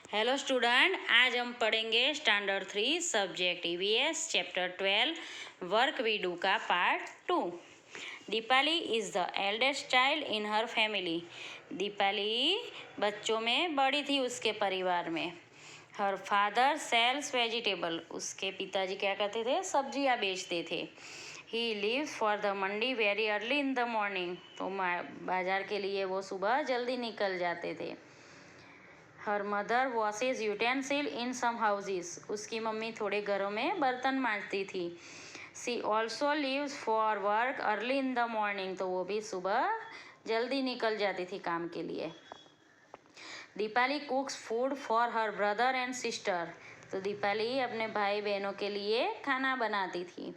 Hello student, आज हम पढ़ेंगे standard 3 subject EVS chapter 12 work we do का part 2। Deepali is the eldest child in her family. Deepali बच्चों में बड़ी थी उसके परिवार में। हर फादर सेल्स वेजिटेबल, उसके पिताजी क्या करते थे, सब्जियां बेचते थे। He leaves for the Mandi very early in the morning, तो बाजार के लिए वो सुबह जल्दी निकल जाते थे। Her mother washes utensil in some houses, उसकी मम्मी थोड़े घरों में बर्तन मांजती थी। She also leaves for work early in the morning, तो वो भी सुबह जल्दी निकल जाती थी काम के लिए। Deepali कुक्स food for her brother and sister, तो दीपाली अपने भाई बहनों के लिए खाना बनाती थी।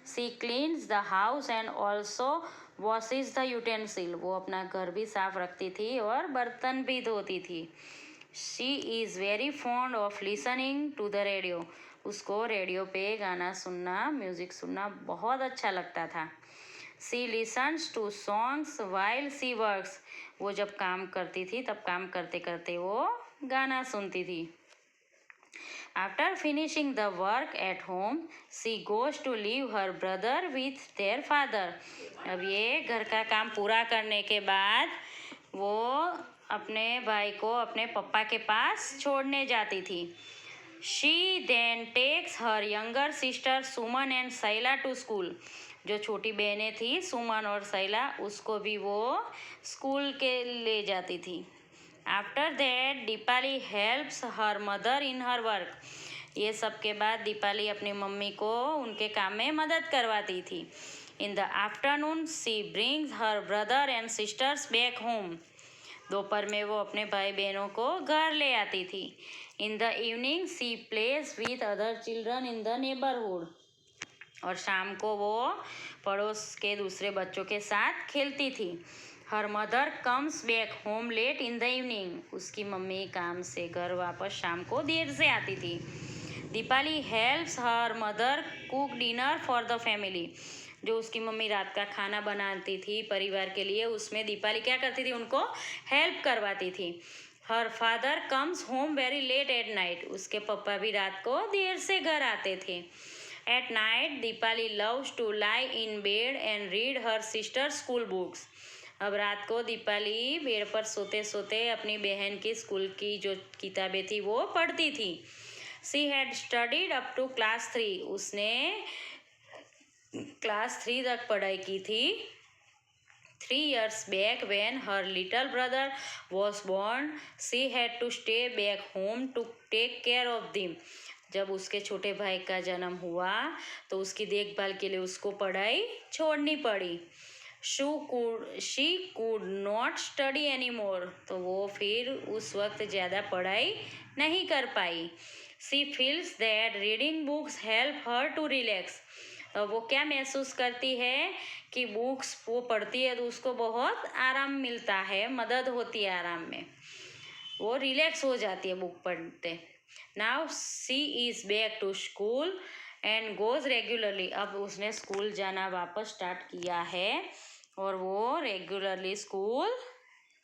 She cleans the house and also washes the utensil, वो अपना घर भी साफ रखती थी और बर्तन भी धोती थी। She is very fond of listening to the radio, उसको रेडियो पे गाना सुनना, म्यूज़िक सुनना बहुत अच्छा लगता था। She listens to songs while she works, वो जब काम करती थी तब काम करते करते वो गाना सुनती थी। After finishing the work at home she goes to leave her brother with their father, अब ये घर का काम पूरा करने के बाद वो अपने भाई को अपने पप्पा के पास छोड़ने जाती थी। She then takes her younger sister Suman and Shaila to school, जो छोटी बहनें थी सुमन और शैला, उसको भी वो स्कूल के ले जाती थी। After that Deepali helps her mother in her work, ये सब के बाद दीपाली अपनी मम्मी को उनके काम में मदद करवाती थी। In the afternoon she brings her brother and sisters back home, दोपहर में वो अपने भाई बहनों को घर ले आती थी। In the evening she plays with other children in the neighbourhood, और शाम को वो पड़ोस के दूसरे बच्चों के साथ खेलती थी। Her mother comes back home late in the evening, उसकी मम्मी काम से घर वापस शाम को देर से आती थी। Deepali helps her mother cook dinner for the family, जो उसकी मम्मी रात का खाना बनाती थी परिवार के लिए, उसमें दीपाली क्या करती थी, उनको हेल्प करवाती थी। Her father comes home very late at night, उसके पापा भी रात को देर से घर आते थे। At night Deepali loves to lie in bed and read her sister school books, अब रात को दीपाली बेड पर सोते सोते अपनी बहन की स्कूल की जो किताबें थी वो पढ़ती थी। She had studied up to class 3, उसने क्लास 3 तक पढ़ाई की थी। 3 years back when her little brother was born she had to stay back home to take care of them, जब उसके छोटे भाई का जन्म हुआ तो उसकी देखभाल के लिए उसको पढ़ाई छोड़नी पड़ी। She could not study any more, तो वो फिर उस वक्त ज़्यादा पढ़ाई नहीं कर पाई। She feels that reading books help her to relax, तो वो क्या महसूस करती है कि बुक्स वो पढ़ती है तो उसको बहुत आराम मिलता है, मदद होती है आराम में, वो रिलैक्स हो जाती है बुक पढ़ते। Now she is back to school and goes regularly, अब उसने स्कूल जाना वापस स्टार्ट किया है और वो रेगुलरली स्कूल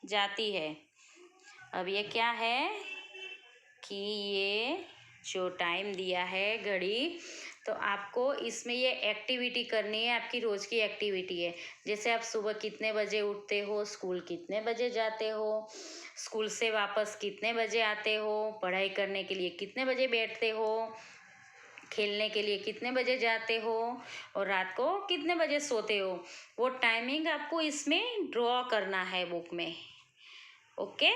जाती है। अब ये क्या है कि ये जो टाइम दिया है घड़ी, तो आपको इसमें ये एक्टिविटी करनी है, आपकी रोज़ की एक्टिविटी है। जैसे आप सुबह कितने बजे उठते हो, स्कूल कितने बजे जाते हो, स्कूल से वापस कितने बजे आते हो, पढ़ाई करने के लिए कितने बजे बैठते हो, खेलने के लिए कितने बजे जाते हो और रात को कितने बजे सोते हो, वो टाइमिंग आपको इसमें ड्रॉ करना है बुक में। ओके।